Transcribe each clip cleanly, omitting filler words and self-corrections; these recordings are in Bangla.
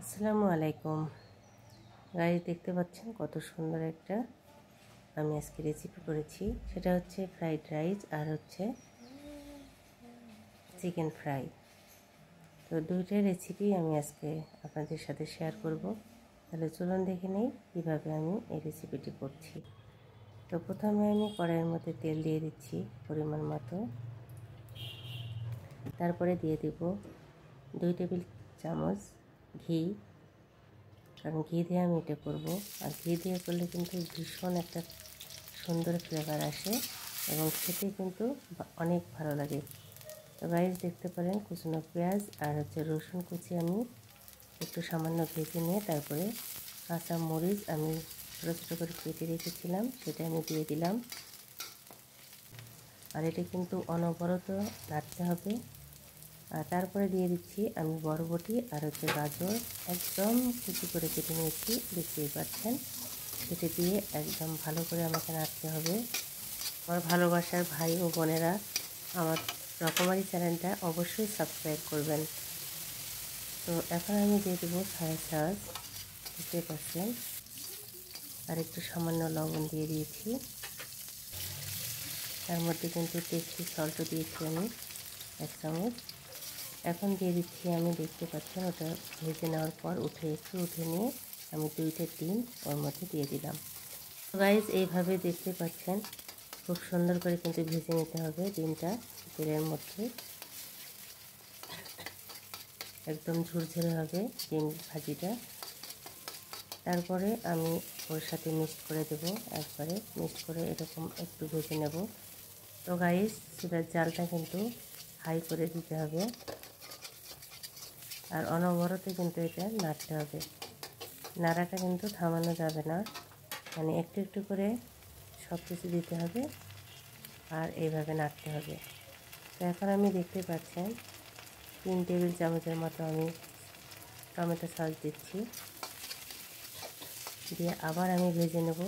আসসালামু আলাইকুম গাইস, দেখতে পাচ্ছেন কত সুন্দর একটা আমি আজকে রেসিপি করেছি। সেটা হচ্ছে ফ্রাইড রাইস আর হচ্ছে চিকেন ফ্রাই। তো দুইটা রেসিপি আমি আজকে আপনাদের সাথে শেয়ার করব। তাহলে চলুন দেখে নেই কীভাবে আমি এই রেসিপিটি করছি। তো প্রথমে আমি কড়াইয়ের মধ্যে তেল দিয়ে দিচ্ছি পরিমাণ মতো। তারপরে দিয়ে দেব 2 টেবিল চামচ ঘি, কারণ ঘি দিয়ে আমি এটা করব। আর ঘি দিয়ে করলে কিন্তু ভীষণ একটা সুন্দর ফ্লেভার আসে এবং খেতে কিন্তু অনেক ভালো লাগে। তো গাইস, দেখতে পারেন কুচনো পেঁয়াজ আর হচ্ছে রসুন কুচি আমি একটু সামান্য ভেজে নিয়ে তারপরে কাঁচা মরিচ আমি ছোটো ছোটো করে কেটে রেখেছিলাম, সেটা আমি দিয়ে দিলাম। আর এটা কিন্তু অনবরত নাড়তে হবে। আর তারপরে দিয়ে দিচ্ছি আমি বরবটি আর হচ্ছে গাজর একদম কুচি করে কেটে নিয়েছি, দেখতেই পাচ্ছেন। সেটা দিয়ে একদম ভালো করে আমাকে নাড়তে হবে। আমার ভালোবাসার ভাই ও বোনেরা আমার রকমারি চ্যানেলটা অবশ্যই সাবস্ক্রাইব করবেন। তো এখন আমি দিয়ে দেবো সয়া সস, বুঝতে পারছেন। আর একটু সামান্য লবণ দিয়ে দিয়েছি। তার মধ্যে কিন্তু টেস্টি সল্টও দিয়েছি আমি 1 চামচ। এখন দিয়ে দিচ্ছি আমি, দেখতে পাচ্ছেন, ওটা ভেজে নেওয়ার পর উঠে নিয়ে আমি 2টা ডিম ওর মধ্যে দিয়ে দিলাম। গাইস, এইভাবে দেখতে পাচ্ছেন খুব সুন্দর করে কিন্তু ভেজে নিতে হবে ডিমটা তেলের মধ্যে। একদম ঝুরঝুরে হবে ডিম ভাজিটা। তারপরে আমি ওর সাথে মিক্সড করে দেবো, একবারে মিক্সড করে এরকম একটু ভেজে নেব। তো গাইস, চুলার জালটা কিন্তু হাই করে দিতে হবে আর অনবরত কিন্তু এটা নাড়তে হবে। নাড়াটা কিন্তু থামানো যাবে না, মানে একটু একটু করে সব কিছু দিতে হবে আর এইভাবে নাড়তে হবে। তো এখন আমি দেখতে পাচ্ছেন 3 টেবিল চামচের মতো আমি টমেটো সস দিচ্ছি, দিয়ে আবার আমি ভেজে নেব।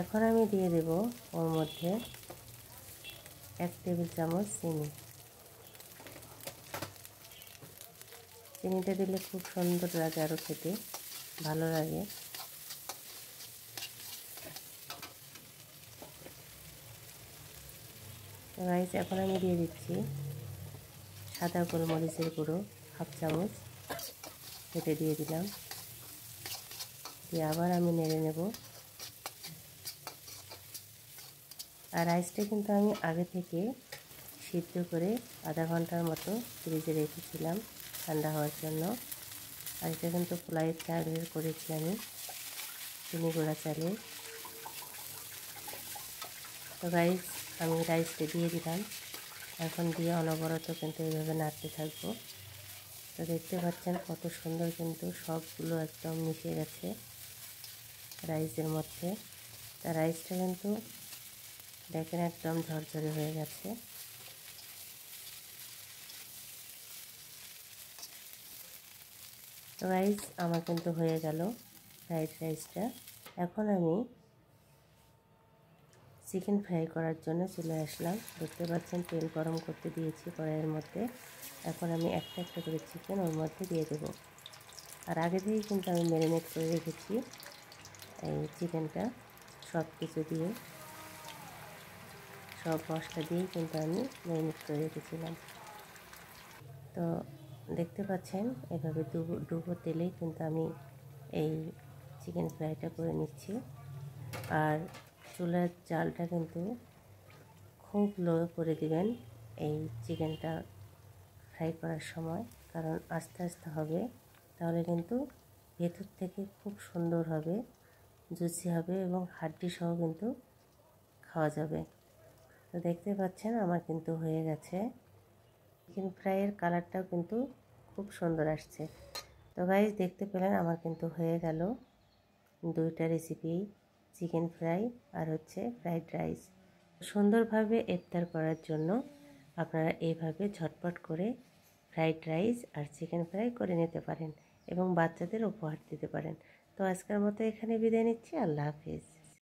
এখন আমি দিয়ে দেব ওর মধ্যে 1 টেবিল চামচ চিনি। চিনিটা দিলে খুব সুন্দর লাগে, আরও খেতে ভালো লাগে। রাইস এখন আমি দিয়ে দিচ্ছি সাদা গোলমরিচের গুঁড়ো 1/2 চামচ, সেটা দিয়ে দিলাম। দিয়ে আবার আমি নেড়ে নেব। আর রাইসটা কিন্তু আমি আগে থেকে সিদ্ধ করে আধা ঘন্টার মতো ফ্রিজে রেখেছিলাম ঠান্ডা হওয়ার জন্য। আর এটা কিন্তু পোলাই চালের করেছি আমি, চিনি গুঁড়া চালের। তো রাইস আমি রাইসটা দিয়ে দিলাম। এখন দিয়ে অনবরত কিন্তু এইভাবে নাড়তে থাকবো। তো দেখতে পাচ্ছেন কত সুন্দর কিন্তু সবগুলো একদম মিশে গেছে রাইসের মধ্যে। তা রাইসটা কিন্তু দেখেন একদম ঝরঝরে হয়ে গেছে। তো রাইস আমার কিন্তু হয়ে গেল ফ্রাইড রাইসটা। এখন আমি চিকেন ফ্রাই করার জন্য চলে আসলাম। দেখতে পাচ্ছেন তেল গরম করতে দিয়েছি কড়াইয়ের মধ্যে। এখন আমি একটা একটা করে চিকেন ওর মধ্যে দিয়ে দেব। আর আগে থেকেই কিন্তু আমি ম্যারিনেট করে রেখেছি এই চিকেনটা, সব কিছু দিয়ে, সব মশলা দিয়েই কিন্তু আমি ম্যারিনেট করে রেখেছিলাম। তো দেখতে পাচ্ছেন এভাবে ডুবো তেলেই কিন্তু আমি এই চিকেন ফ্রাইটা করে নিচ্ছি। আর চুলার জালটা কিন্তু খুব লো করে দিবেন এই চিকেনটা ফ্রাই করার সময়, কারণ আস্তে আস্তে হবে, তাহলে কিন্তু ভেতর থেকে খুব সুন্দর হবে, জুসি হবে এবং হাড্ডি সহ কিন্তু খাওয়া যাবে। তো দেখতে পাচ্ছেন আমার কিন্তু হয়ে গেছে। চিকেন ফ্রাইয়ের কালারটাও কিন্তু খুব সুন্দর আসছে। তো গাইস, দেখতে পেলেন আমার কিন্তু হয়ে গেল 2টা রেসিপি, চিকেন ফ্রাই আর হচ্ছে ফ্রাইড রাইস। সুন্দরভাবে ইফতার করার জন্য আপনারা এইভাবে ঝটপট করে ফ্রাইড রাইস আর চিকেন ফ্রাই করে নিতে পারেন এবং বাচ্চাদের উপহার দিতে পারেন। তো আজকের মতো এখানে বিদায় নিচ্ছি। আল্লাহ হাফিজ।